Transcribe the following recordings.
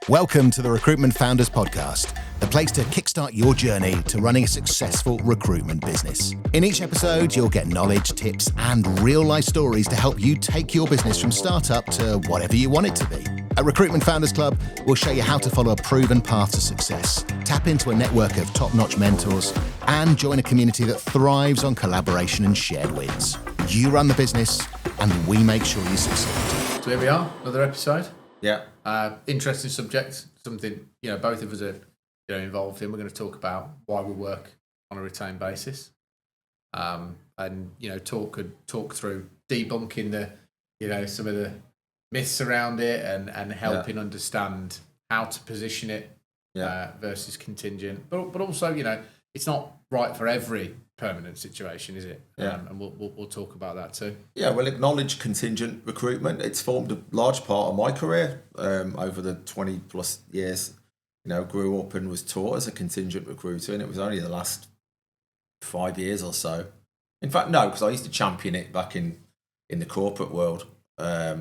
Welcome to the Recruitment Founders Podcast, the place to kickstart your journey to running a successful recruitment business. In each episode, you'll get knowledge, tips, and real-life stories to help you take your business from startup to whatever you want it to be. At Recruitment Founders Club, we'll show you how to follow a proven path to success, tap into a network of top-notch mentors, and join a community that thrives on collaboration and shared wins. You run the business, and we make sure you succeed. So here we are, another episode. Yeah. Interesting subject, something both of us are involved in. We're going to talk about why we work on a retained basis, and talk through debunking the some of the myths around it and helping understand how to position it versus contingent. But also it's not right for every permanent situation, is it? Yeah. And we'll talk about that too. Yeah, we'll acknowledge contingent recruitment. It's formed a large part of my career over the 20 plus years. Grew up and was taught as a contingent recruiter, and it was only the last 5 years or so. In fact, no, because I used to champion it back in the corporate world. I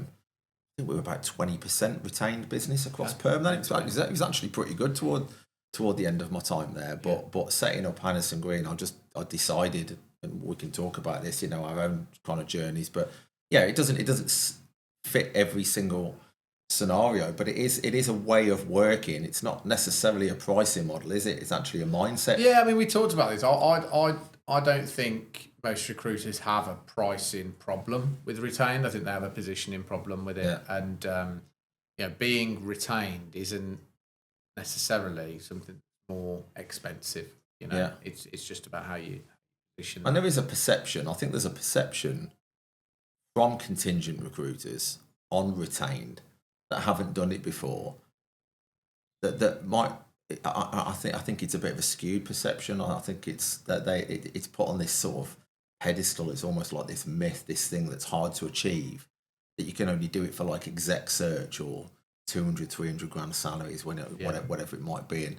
think we were about 20% retained business across perm. It was actually pretty good toward the end of my time there. But setting up Hannison Green, I decided, and we can talk about this, our own kind of journeys. But yeah, it doesn't fit every single scenario, but it is a way of working. It's not necessarily a pricing model, is it? It's actually a mindset. Yeah, I mean, we talked about this. I don't think most recruiters have a pricing problem with retained. I think they have a positioning problem with it. Yeah. And being retained isn't necessarily something more expensive. It's just about how you position. And there is a perception. I think there's a perception from contingent recruiters on retained that haven't done it before. That might. I think it's a bit of a skewed perception. I think it's that it's put on this sort of pedestal. It's almost like this myth, this thing that's hard to achieve, that you can only do it for like exec search or 200, 300 grand salaries, whatever it might be. And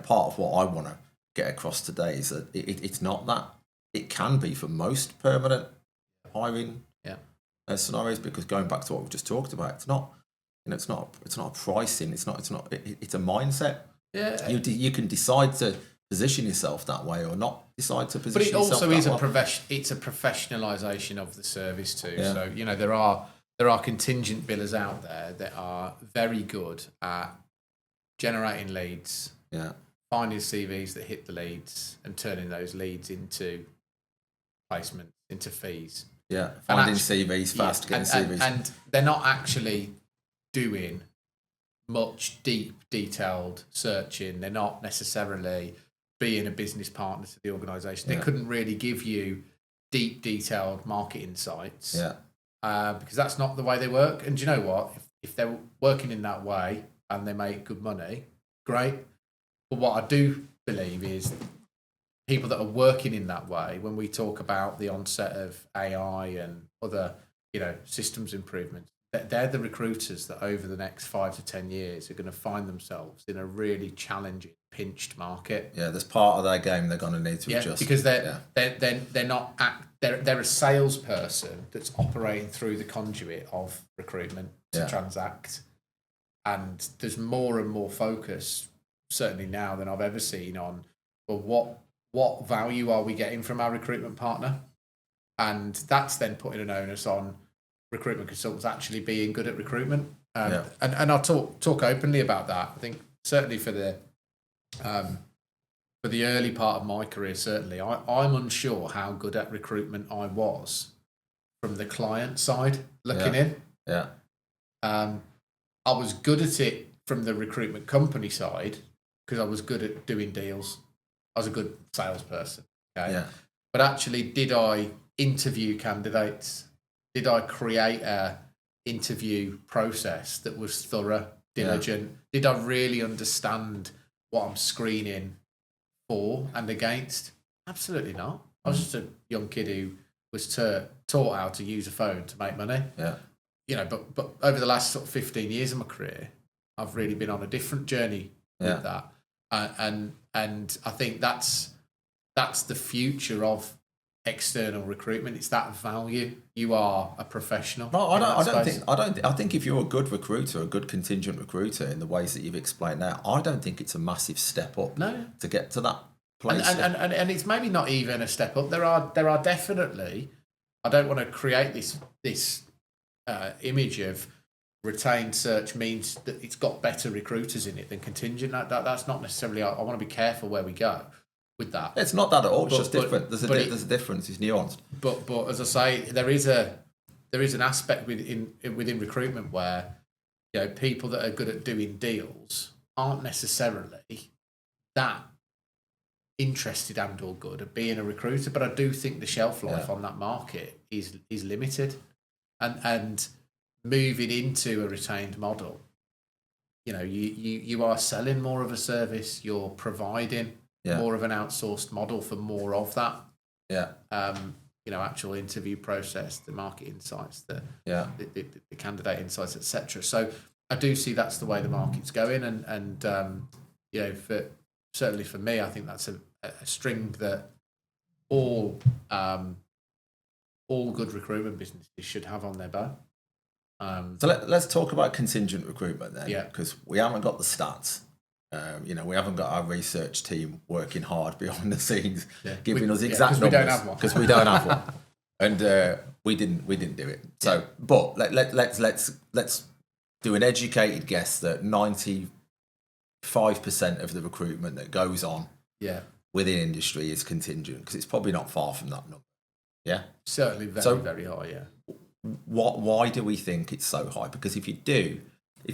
part of what I want to get across today is that it's not that. It can be for most permanent hiring scenarios, because going back to what we've just talked about, it's not. It's not a pricing. It's a mindset. Yeah, you can decide to position yourself that way or not decide to position yourself that way. But it also is it's a professionalisation of the service too. Yeah. So there are contingent billers out there that are very good at generating leads, finding CVs that hit the leads, and turning those leads into placement, into fees. Yeah, finding CVs fast, getting CVs, and they're not actually doing much detailed searching. They're not necessarily being a business partner to the organisation. They couldn't really give you deep, detailed market insights because that's not the way they work. And do you know what? If they're working in that way and they make good money, great. But what I do believe is people that are working in that way, when we talk about the onset of AI and other systems improvements, they're the recruiters that over the next 5 to 10 years are going to find themselves in a really challenging, pinched market. Yeah, there's part of their game they're going to need to adjust. Because they're not they're a salesperson that's operating through the conduit of recruitment to transact, and there's more and more focus, certainly now than I've ever seen, on what value are we getting from our recruitment partner, and that's then putting an onus on recruitment consultants actually being good at recruitment. And I'll talk openly about that. I think certainly for the early part of my career, certainly I'm unsure how good at recruitment I was from the client side looking in. Yeah. I was good at it from the recruitment company side because I was good at doing deals. I was a good salesperson. Okay. Yeah. But actually, did I interview candidates? Did I create a interview process that was thorough, diligent? Yeah. Did I really understand what I'm screening for and against? Absolutely not. I was just a young kid who was taught how to use a phone to make money. Yeah. But over the last sort of 15 years of my career, I've really been on a different journey with that. And I think that's the future of external recruitment. It's that value. You are a professional. No, I think if you're a good recruiter, a good contingent recruiter, in the ways that you've explained now, I don't think it's a massive step up to get to that place. And it's maybe not even a step up. There are definitely. I don't want to create this image of retained search means that it's got better recruiters in it than contingent. That's not necessarily. I want to be careful where we go with that. It's not that at all. It's just different. There's a difference. It's nuanced. But as I say, there is an aspect within recruitment where people that are good at doing deals aren't necessarily that interested and or good at being a recruiter. But I do think the shelf life on that market is limited, and moving into a retained model, you are selling more of a service. You're providing more of an outsourced model for more of that. Actual interview process, the market insights, the candidate insights, etc. So I do see that's the way the market's going, and certainly for me, I think that's a string that all good recruitment businesses should have on their bow. So let's talk about contingent recruitment then, because we haven't got the stats. We haven't got our research team working hard behind the scenes, giving us exact numbers because we don't have one, and we didn't do it. So, but let's do an educated guess that 95% of the recruitment that goes on within industry is contingent, because it's probably not far from that number. Yeah, certainly very high. Yeah. Why do we think it's so high? Because if you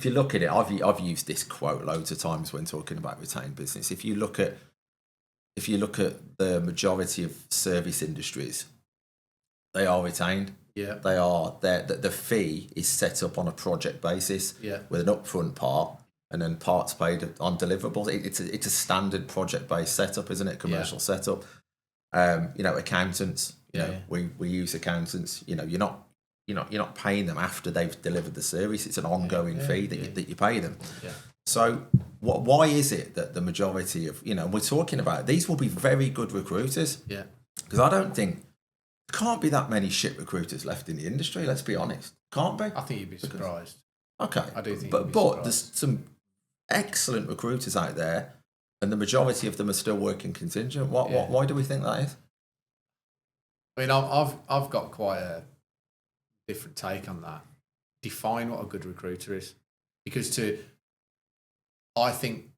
look at it, I've used this quote loads of times when talking about retained business. If you look at the majority of service industries, they are retained. Yeah. They are there. The fee is set up on a project basis with an upfront part and then parts paid on deliverables. It's a standard project based setup, isn't it? Commercial setup. Accountants. We use accountants. You're not paying them after they've delivered the service. It's an ongoing fee that you pay them. Yeah. So why is it that the majority of, we're talking about, these will be very good recruiters. Yeah. Because I don't think, there can't be that many shit recruiters left in the industry, let's be honest. Can't be. I think you'd be surprised. Okay. I do think but there's some excellent recruiters out there, and the majority of them are still working contingent. Why do we think that is? I mean, I've got quite a different take on that. Define what a good recruiter is, because I think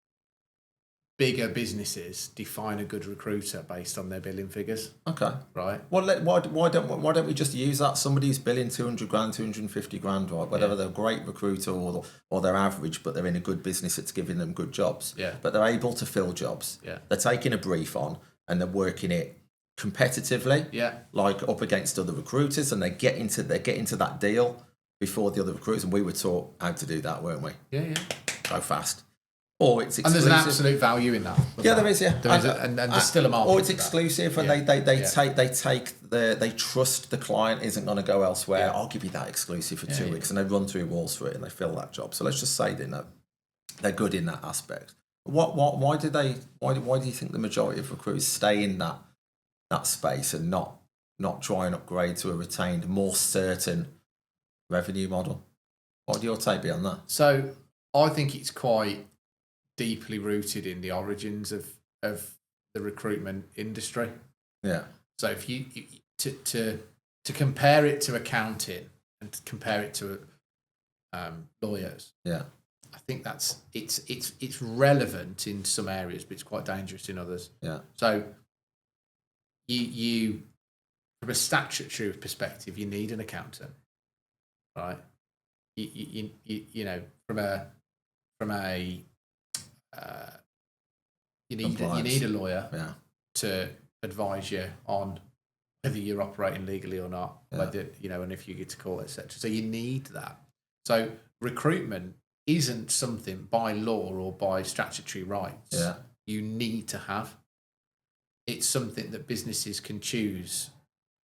bigger businesses define a good recruiter based on their billing figures. Okay, right. Well, why don't we just use that? Somebody who's billing 200 grand, 250 grand, or whatever. They're a great recruiter, or they're average, but they're in a good business that's giving them good jobs. Yeah. But they're able to fill jobs. Yeah. They're taking a brief on and they're working it competitively, like up against other recruiters, and they get into that deal before the other recruiters. And we were taught how to do that, weren't we? Yeah. Go fast. Or it's exclusive. And there's an absolute value in that. There is. Yeah, and there's still a market. Or it's exclusive, and they trust the client isn't going to go elsewhere. Yeah. I'll give you that exclusive for 2 weeks, and they run through walls for it, and they fill that job. So let's just say they're good in that aspect. Why do you think the majority of recruiters stay in that space and not try and upgrade to a retained, more certain revenue model? What would your take be on that? So I think it's quite deeply rooted in the origins of the recruitment industry. Yeah. So if you to compare it to accounting and to compare it to lawyers, I think it's relevant in some areas, but it's quite dangerous in others. Yeah. So you from a statutory perspective, you need an accountant, right? You need a lawyer to advise you on whether you're operating legally or not, whether and if you get to court, etc. So you need that. So recruitment isn't something by law or by statutory rights you need to have. It's something that businesses can choose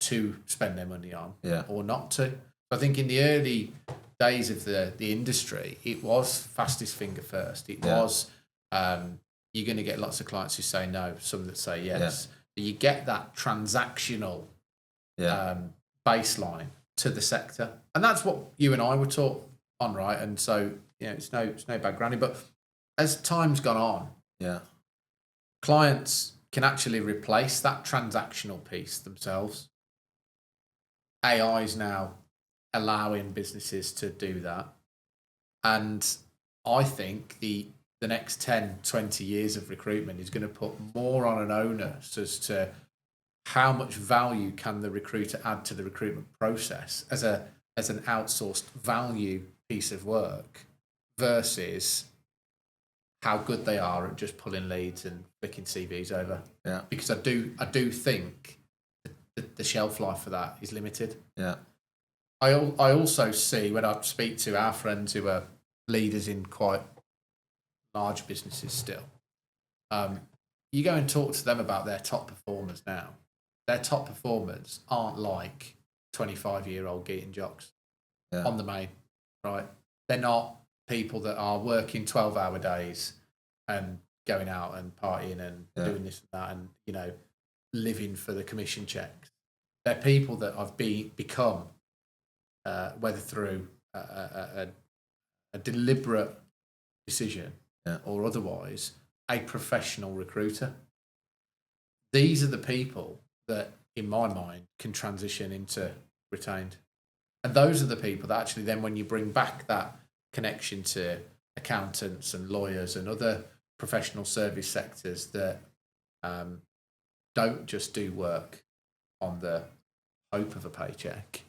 to spend their money on or not to. I think in the early days of the industry, it was fastest finger first. It was you're going to get lots of clients who say no, some that say yes. But you get that transactional baseline to the sector, and that's what you and I were taught on, right? And so it's no bad granny, but as time's gone on, clients can actually replace that transactional piece themselves. AI is now allowing businesses to do that, and I think the next 10, 20 years of recruitment is going to put more on an onus as to how much value can the recruiter add to the recruitment process as an outsourced value piece of work versus how good they are at just pulling leads and flicking CVs over. Yeah. Because I do think the shelf life for that is limited. Yeah. I also see when I speak to our friends who are leaders in quite large businesses still, you go and talk to them about their top performers now. Their top performers aren't like 25-year-old Geaton jocks on the main, right? They're not people that are working 12-hour days and going out and partying and doing this and that and, living for the commission checks. They're people that have become, whether through a deliberate decision or otherwise, a professional recruiter. These are the people that, in my mind, can transition into retained. And those are the people that actually then when you bring back that connection to accountants and lawyers and other professional service sectors that don't just do work on the hope of a paycheck,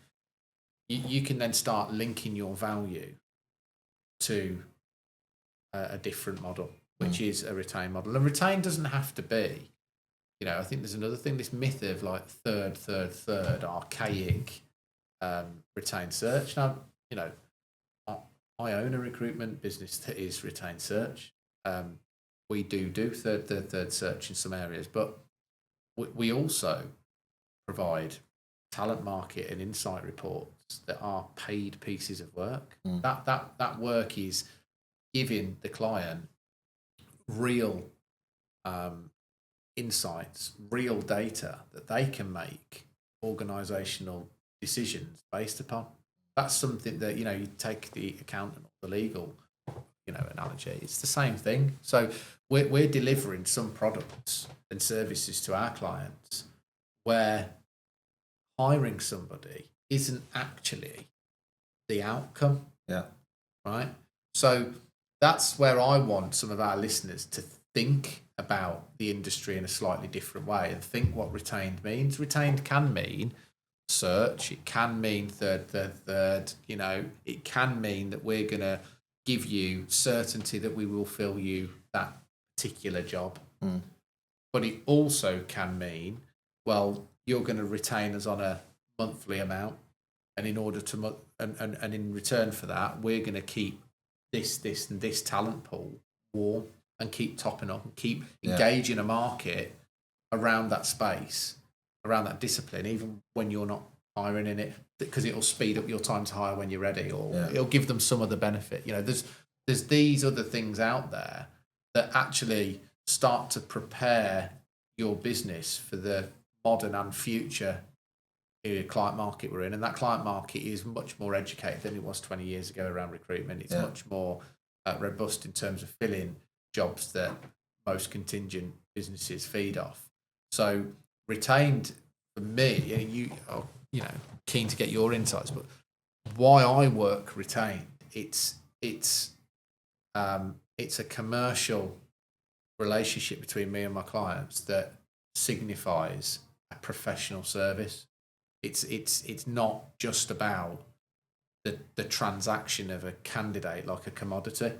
you can then start linking your value to a different model, which is a retained model. And retained doesn't have to be, I think there's another thing, this myth of like third, archaic retained search. Now, I own a recruitment business that is retained search. We do third search in some areas, but we also provide talent market and insight reports that are paid pieces of work. That work is giving the client real insights, real data that they can make organisational decisions based upon. That's something that, you take the accountant or the legal, analogy. It's the same thing. So we're delivering some products and services to our clients where hiring somebody isn't actually the outcome. Yeah. Right. So that's where I want some of our listeners to think about the industry in a slightly different way and think what retained means. Retained can mean search. It can mean third. It can mean that we're going to give you certainty that we will fill you that particular job. But it also can mean, well, you're going to retain us on a monthly amount, and in order to and in return for that, we're going to keep this and this talent pool warm and keep topping up and keep engaging a market around that space, around that discipline, even when you're not hiring in it, because it'll speed up your time to hire when you're ready, or it'll give them some other benefit. There's these other things out there that actually start to prepare your business for the modern and future client market we're in. And that client market is much more educated than it was 20 years ago around recruitment. It's much more robust in terms of filling jobs that most contingent businesses feed off. So retained, for me, and you are, keen to get your insights, but why I work retained, it's a commercial relationship between me and my clients that signifies a professional service. It's not just about the transaction of a candidate like a commodity.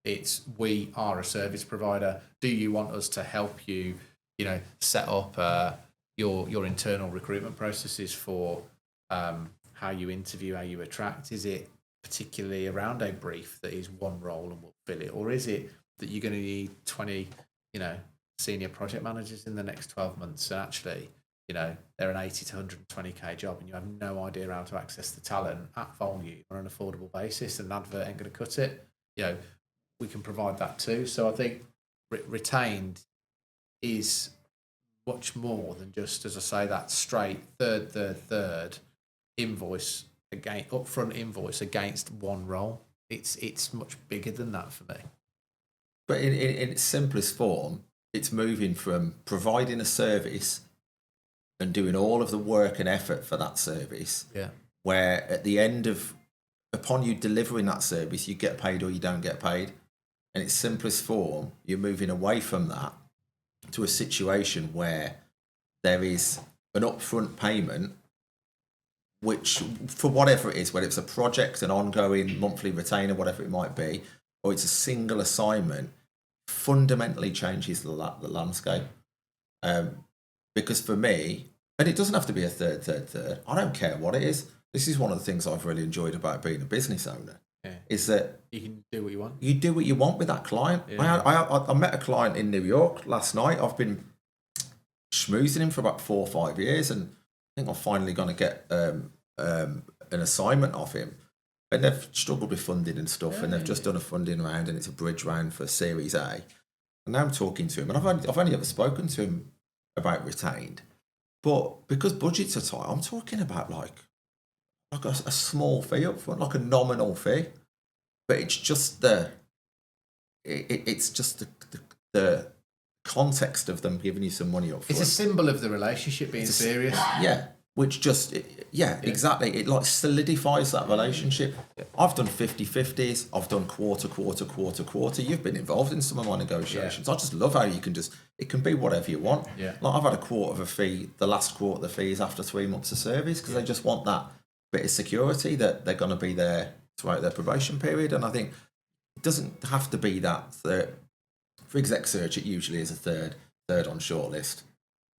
It's, we are a service provider. Do you want us to help you, set up your internal recruitment processes for how you interview, how you attract? Is it particularly around a brief that is one role and we'll fill it, or is it that you're going to need 20, senior project managers in the next 12 months, and actually, they're an 80 to 120k job, and you have no idea how to access the talent at volume on an affordable basis, and an advert ain't going to cut it. We can provide that too. So I think retained is much more than just, as I say, that straight third invoice upfront invoice against one role. It's much bigger than that for me. But in its simplest form, it's moving from providing a service and doing all of the work and effort for that service, where at the end of, upon you delivering that service, you get paid or you don't get paid. In its simplest form, you're moving away from that to a situation where there is an upfront payment, which for whatever it is, whether it's a project, an ongoing monthly retainer, whatever it might be, or it's a single assignment, fundamentally changes the landscape. Because for me, and it doesn't have to be a third, I don't care what it is. This is one of the things I've really enjoyed about being a business owner, is that you can do what you want. You do what you want with that client. Yeah. I met a client in New York last night. I've been schmoozing him for about 4 or 5 years, and I think I'm finally going to get an assignment off him. And they've struggled with funding and stuff, and they've just done a funding round, and it's a bridge round for Series A. And now I'm talking to him, and I've only ever spoken to him about retained, but because budgets are tight, I'm talking about like a small fee up front, like a nominal fee, but it's just the context of them giving you some money up front. It's a symbol of the relationship being serious. Exactly. It like solidifies that relationship. I've done 50-50s. I've done quarter. You've been involved in some of my negotiations. I just love how you can it can be whatever you want. Like I've had a quarter of a fee. The last quarter of the fee is after 3 months of service, because they just want that bit of security that they're going to be there throughout their probation period. And I think it doesn't have to be that third. For exec search, it usually is a third on shortlist,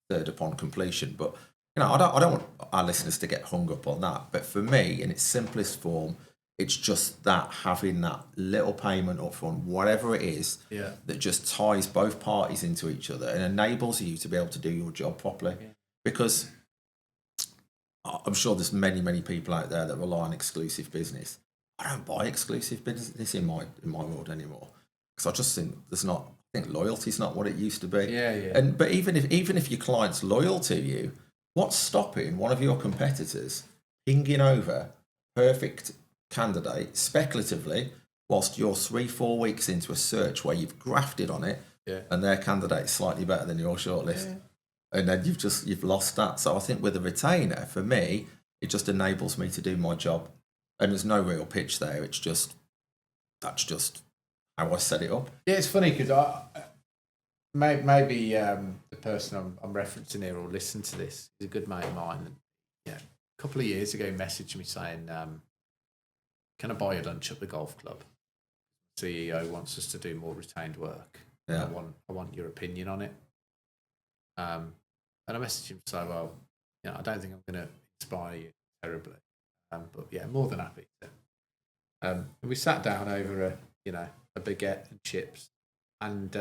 third upon completion. But I don't want our listeners to get hung up on that. But for me, in its simplest form, it's just that having that little payment up front, whatever it is, that just ties both parties into each other and enables you to be able to do your job properly. Because I'm sure there's many people out there that rely on exclusive business. I don't buy exclusive business in my world anymore, because I just think loyalty's not what it used to be. But even if your client's loyal to you, what's stopping one of your competitors pinging over perfect candidate speculatively whilst you're 3-4 weeks into a search where you've grafted on it, and their candidate's slightly better than your shortlist, and then you've lost that. So I think with a retainer, for me, it just enables me to do my job, and there's no real pitch there. That's just how I set it up. Yeah, it's funny because maybe the person I'm referencing here will listen to this. He's a good mate of mine. And, a couple of years ago, he messaged me saying, "Can I buy you lunch at the golf club? CEO wants us to do more retained work. I want your opinion on it." And I messaged him to say, "Well, I don't think I'm going to inspire you terribly, but more than happy to." And we sat down over a baguette and chips, and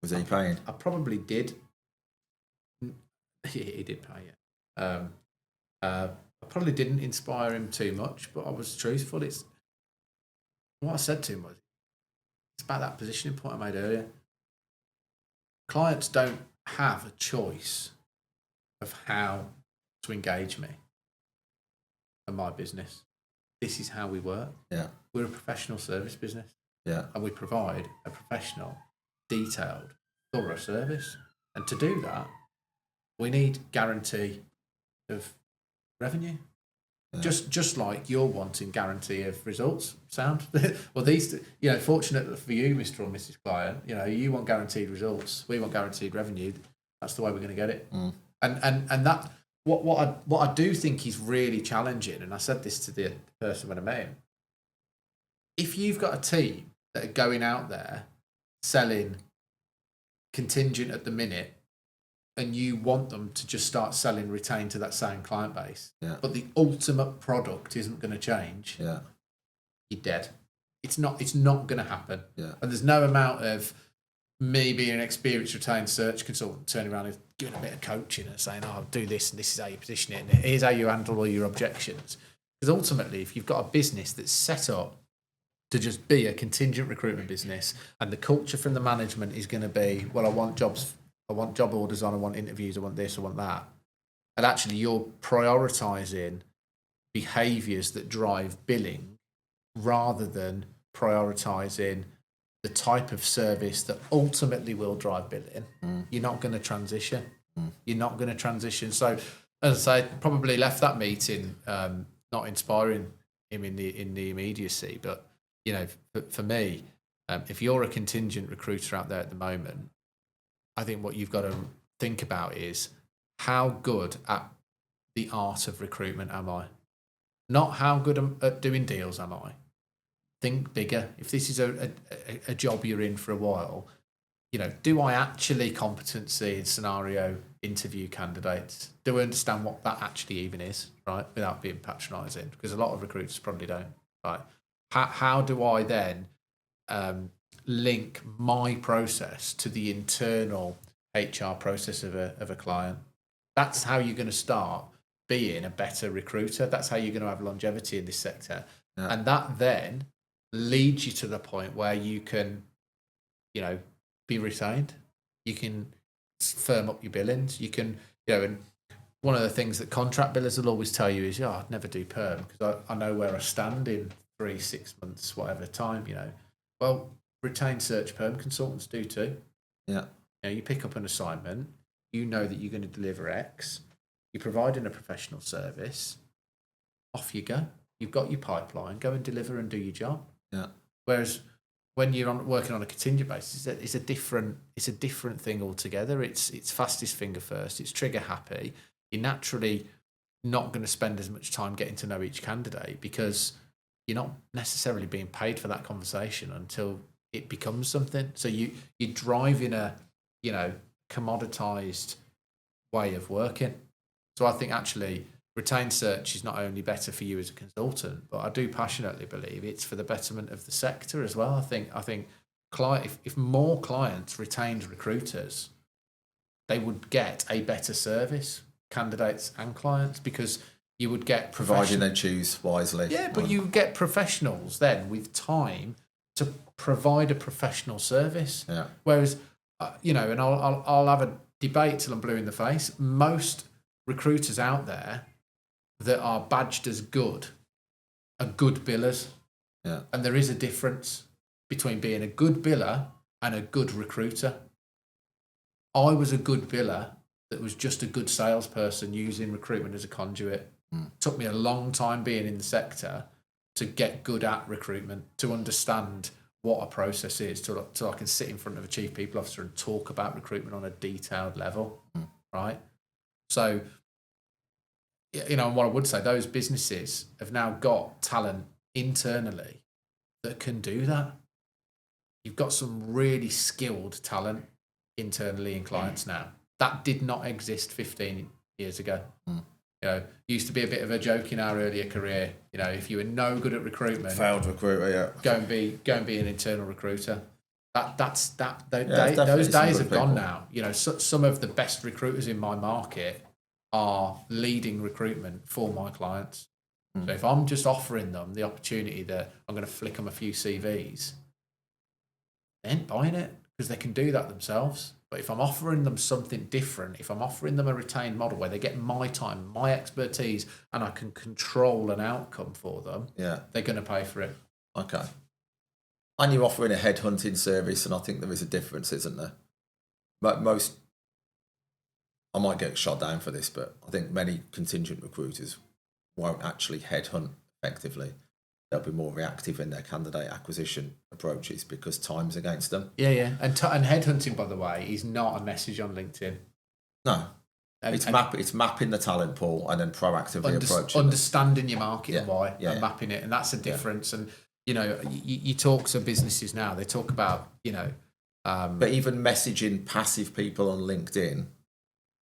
was he paying? I probably did. He did pay, I probably didn't inspire him too much, but I was truthful. What I said to him was, it's about that positioning point I made earlier. Clients don't have a choice of how to engage me and my business. This is how we work. We're a professional service business. And we provide a professional, detailed, thorough service. And to do that, we need guarantee of revenue. Just like you're wanting guarantee of results. Sound? Well, these, fortunate for you, Mr. or Mrs. Client, you want guaranteed results. We want guaranteed revenue. That's the way we're going to get it. And that what I do think is really challenging, and I said this to the person when I met him. If you've got a team that are going out there selling contingent at the minute, and you want them to just start selling retained to that same client base, but the ultimate product isn't going to change, you're dead. It's not going to happen. And there's no amount of me being an experienced retained search consultant turning around and giving a bit of coaching and saying, "Oh, do this and this is how you position it and here's how you handle all your objections." Because ultimately, if you've got a business that's set up to just be a contingent recruitment business, and the culture from the management is going to be, "Well, I want jobs want job orders on, I want interviews, I want this, I want that. And actually you're prioritising behaviours that drive billing rather than prioritising the type of service that ultimately will drive billing. You're not going to transition. You're not going to transition. So, as I say, probably left that meeting not inspiring him in the immediacy. But for me, if you're a contingent recruiter out there at the moment, I think what you've got to think about is how good at the art of recruitment am I? Not how good at doing deals am I? Think bigger. If this is a job you're in for a while, do I actually competency and scenario interview candidates? Do I understand what that actually even is, right? Without being patronising, because a lot of recruiters probably don't, right? How do I then link my process to the internal HR process of a client? That's how you're going to start being a better recruiter. That's how you're going to have longevity in this sector. Yeah. And that then leads you to the point where you can, be retained. You can firm up your billings. You can, and one of the things that contract billers will always tell you is, I'd never do perm because I know where I stand in 3-6 months, whatever time, Well, retained search perm consultants do too. Yeah. You pick up an assignment, you know that you're going to deliver X, you're providing a professional service, off you go. You've got your pipeline, go and deliver and do your job. Yeah. Whereas when you're working on a contingent basis, it's a different thing altogether. It's fastest finger first. It's trigger happy. You're naturally not going to spend as much time getting to know each candidate because you're not necessarily being paid for that conversation until it becomes something. So you're driving a commoditized way of working. So I think actually retained search is not only better for you as a consultant, but I do passionately believe it's for the betterment of the sector as well. I think if more clients retained recruiters, they would get a better service, candidates and clients, because you would get providing they choose wisely. Yeah, but you get professionals then with time to provide a professional service. Yeah. Whereas, and I'll have a debate till I'm blue in the face. Most recruiters out there that are badged as good are good billers. Yeah. And there is a difference between being a good biller and a good recruiter. I was a good biller that was just a good salesperson using recruitment as a conduit. Took me a long time being in the sector to get good at recruitment, to understand what a process is, so I can sit in front of a chief people officer and talk about recruitment on a detailed level, right? So, and what I would say, those businesses have now got talent internally that can do that. You've got some really skilled talent internally in clients now. That did not exist 15 years ago. Used to be a bit of a joke in our earlier career. If you were no good at recruitment, failed recruiter, yeah, go and be an internal recruiter. Those days have gone now. Some of the best recruiters in my market are leading recruitment for my clients. So if I'm just offering them the opportunity that I'm going to flick them a few CVs, they ain't buying it because they can do that themselves. But if I'm offering them something different, if I'm offering them a retained model where they get my time, my expertise, and I can control an outcome for them, they're going to pay for it. Okay. And you're offering a headhunting service, and I think there is a difference, isn't there? But I might get shot down for this, but I think many contingent recruiters won't actually headhunt effectively. They'll be more reactive in their candidate acquisition approaches because time's against them. Yeah. And headhunting, by the way, is not a message on LinkedIn. No. It's mapping the talent pool and then proactively approaching understanding your market and why, and mapping it. And that's a difference. And, you talk to businesses now, they talk about, but even messaging passive people on LinkedIn,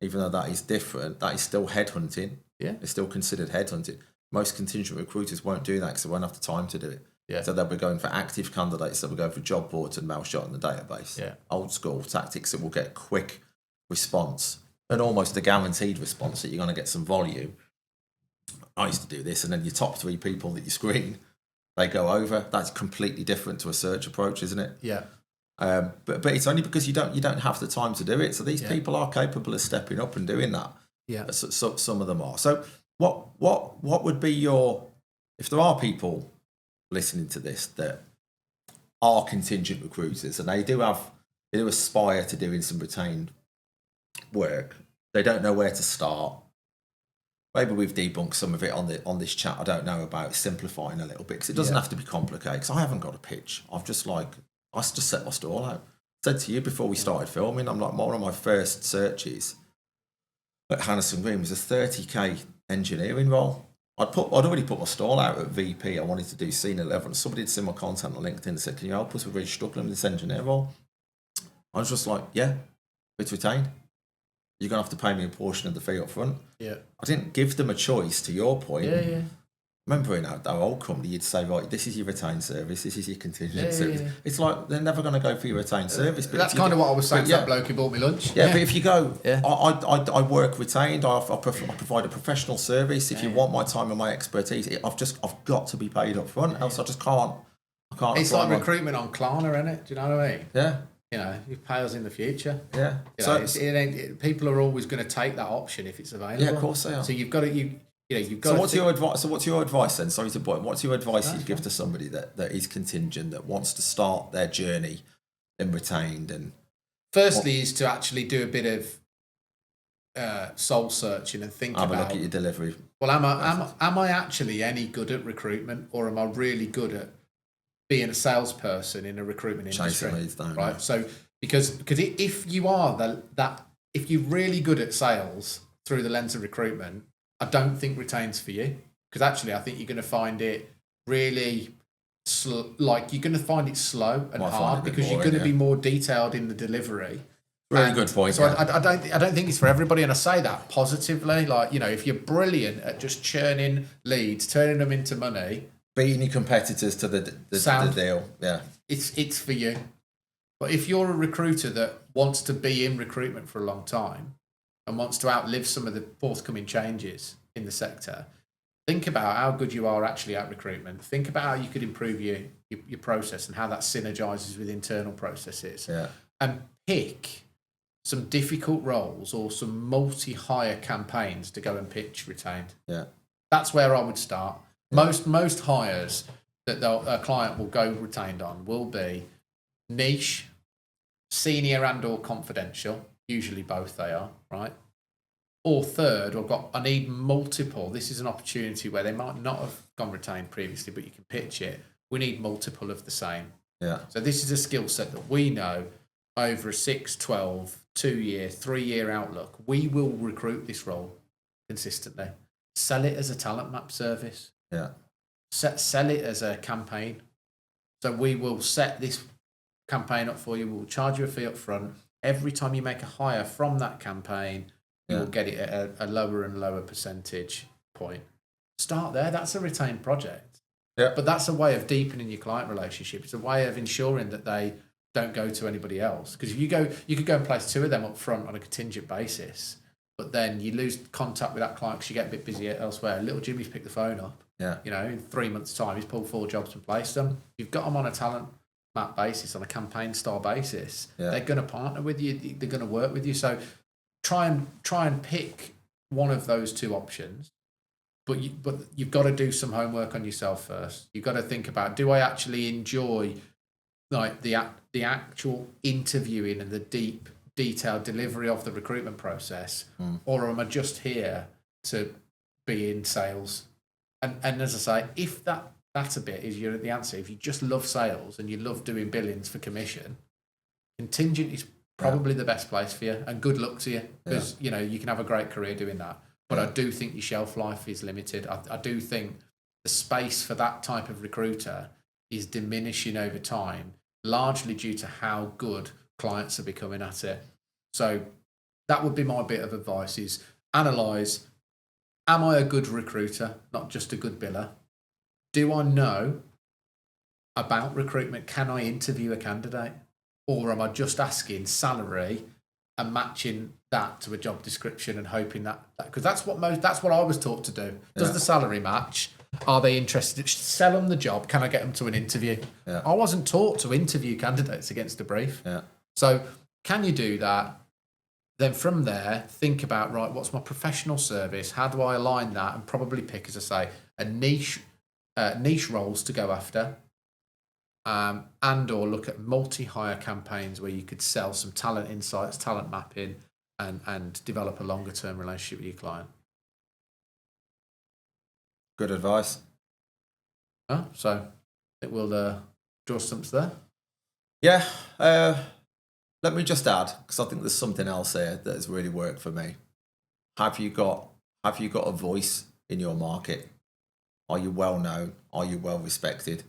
even though that is different, that is still headhunting. Yeah. It's still considered headhunting. Most contingent recruiters won't do that because they won't have the time to do it. Yeah. So they'll be going for active candidates, they'll be going for job boards and mail shot in the database. Yeah. Old school tactics that will get quick response and almost a guaranteed response that you're going to get some volume. I used to do this, and then your top 3 people that you screen, they go over. That's completely different to a search approach, isn't it? Yeah. But it's only because you don't have the time to do it. So these people are capable of stepping up and doing that. Yeah. So some of them are. So what would be your, if there are people listening to this that are contingent recruiters and they do aspire to doing some retained work, they don't know where to start. Maybe we've debunked some of it on this chat. I don't know, about simplifying a little bit, because it doesn't have to be complicated. Because I haven't got a pitch. I just set my stall out. I said to you before we started filming, I'm like, one of my first searches at Hannison Green was a 30k engineering role. I'd already put my stall out at VP. I wanted to do senior level. Somebody had seen my content on LinkedIn and said, "Can you help us? We're really struggling with this engineer role." I was just like, "Yeah, it's retained. You're going to have to pay me a portion of the fee up front." Yeah. I didn't give them a choice, to your point. Yeah. Remember in our old company, you'd say, right, this is your retained service, this is your contingent service. Yeah. It's like, they're never going to go for your retained service. But that's kind of what I was saying to that bloke who bought me lunch. Yeah, but if you go, I work retained, I provide a professional service. If you want my time and my expertise, I've got to be paid up front, else I just can't. It's like recruitment on Klarna, isn't it? Do you know what I mean? Yeah. You pay us in the future. Yeah. People are always going to take that option if it's available. Yeah, of course they are. So you've got to, you've got. So what's your advice? So what's your advice then? Sorry to point. What's your advice you'd give to somebody that is contingent, that wants to start their journey in retained? And firstly, is to actually do a bit of soul searching and think about. Have a look at your delivery. Well, am I actually any good at recruitment, or am I really good at being a salesperson in a recruitment industry? Chasing leads down, right? So because if you are if you're really good at sales through the lens of recruitment, I don't think retained's for you, because actually I think you're going to find it really you're going to find it slow and hard, because you're going to be more detailed in the delivery. Really good point. So I don't think it's for everybody, and I say that positively. If you're brilliant at just churning leads, turning them into money, beating your competitors to the deal, it's for you. But if you're a recruiter that wants to be in recruitment for a long time and wants to outlive some of the forthcoming changes in the sector, think about how good you are actually at recruitment. Think about how you could improve your process and how that synergizes with internal processes. Yeah. And pick some difficult roles or some multi-hire campaigns to go and pitch retained. Yeah. That's where I would start. Most hires that a client will go retained on will be niche, senior and or confidential. Usually both they are, right? Or third, I need multiple. This is an opportunity where they might not have gone retained previously, but you can pitch it. We need multiple of the same. Yeah. So this is a skill set that we know over a 6, 12, 2-year, 3-year outlook, we will recruit this role consistently. Sell it as a talent map service. Yeah. Sell it as a campaign. So we will set this campaign up for you. We'll charge you a fee up front. Every time you make a hire from that campaign, you will get it at a lower and lower percentage point. Start there. That's a retained project. Yeah. But that's a way of deepening your client relationship. It's a way of ensuring that they don't go to anybody else. Because if you could go and place 2 of them up front on a contingent basis, but then you lose contact with that client because you get a bit busy elsewhere. Little Jimmy's picked the phone up. Yeah. In 3 months' time, he's pulled 4 jobs and placed them. You've got them on a talent map basis, on a campaign style basis. Yeah. They're going to partner with you. They're going to work with you. So try and pick one of those 2 options. But you've got to do some homework on yourself first. You've got to think about, do I actually enjoy the actual interviewing and the deep, detailed delivery of the recruitment process, or am I just here to be in sales? And as I say, if that a bit is the answer, if you just love sales and you love doing billings for commission, contingent is probably the best place for you. And good luck to you, because you can have a great career doing that. But I do think your shelf life is limited. I do think the space for that type of recruiter is diminishing over time, largely due to how good clients are becoming at it. So that would be my bit of advice: is analyse, am I a good recruiter, not just a good biller? Do I know about recruitment? Can I interview a candidate? Or am I just asking salary and matching that to a job description and hoping that, because that's what I was taught to do. Does the salary match? Are they interested? Sell them the job. Can I get them to an interview? Yeah. I wasn't taught to interview candidates against the brief. Yeah. So can you do that? Then from there, think about, right, what's my professional service? How do I align that? And probably pick, as I say, a niche roles to go after. And or look at multi-hire campaigns where you could sell some talent insights, talent mapping, and develop a longer term relationship with your client. Good advice. So it will draw something there. Yeah. Let me just add, because I think there's something else here that has really worked for me. Have you got a voice in your market? Are you well known? Are you well respected?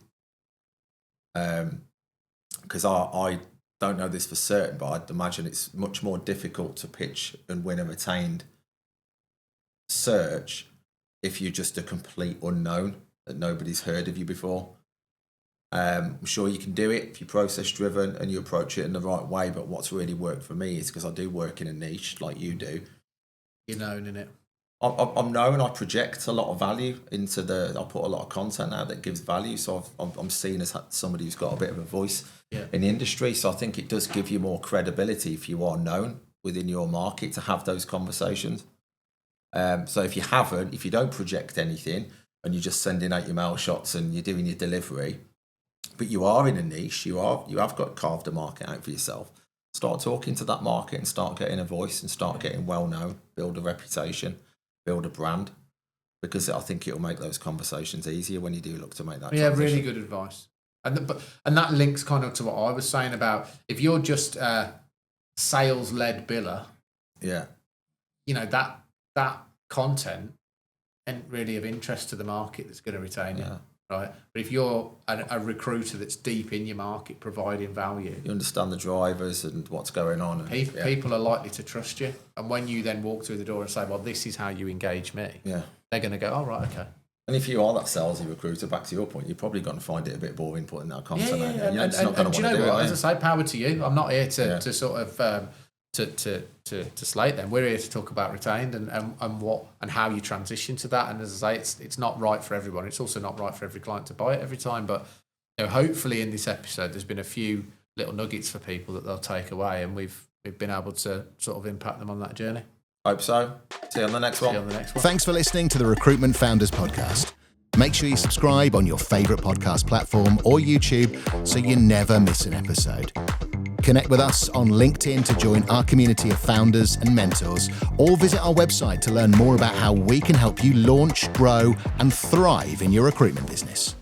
Because I don't know this for certain, but I'd imagine it's much more difficult to pitch and win a retained search if you're just a complete unknown that nobody's heard of you before. I'm sure you can do it if you're process driven and you approach it in the right way, but what's really worked for me is because I do work in a niche like you do. You're known in it. I'm known. I project a lot of value into I put a lot of content out that gives value, so I'm seen as somebody who's got a bit of a voice in the industry. So I think it does give you more credibility if you are known within your market to have those conversations. So if you don't project anything and you're just sending out your mail shots and you're doing your delivery, but you are in a niche, you have got carved a market out for yourself. Start talking to that market and start getting a voice and start getting well known, build a reputation, build a brand, because I think it'll make those conversations easier when you do look to make that transition. Really good advice. And that links kind of to what I was saying about if you're just a sales-led biller, that content isn't really of interest to the market that's going to retain you. Right, but if you're a recruiter that's deep in your market, providing value, you understand the drivers and what's going on. And, people are likely to trust you. And when you then walk through the door and say, "Well, this is how you engage me," they're going to go, "Oh, right, okay." And if you are that salesy recruiter, back to your point, you're probably going to find it a bit boring putting that content out. And you're just not going to want to do it. As I say, power to you. I'm not here to sort of to slate them. We're here to talk about retained and what and how you transition to that. And as I say, it's not right for everyone. It's also not right for every client to buy it every time. But hopefully in this episode, there's been a few little nuggets for people that they'll take away, and we've been able to sort of impact them on that journey. Hope so. See you on the next one. Thanks for listening to the Recruitment Founders Podcast. Make sure you subscribe on your favourite podcast platform or YouTube so you never miss an episode. Connect with us on LinkedIn to join our community of founders and mentors, or visit our website to learn more about how we can help you launch, grow, and thrive in your recruitment business.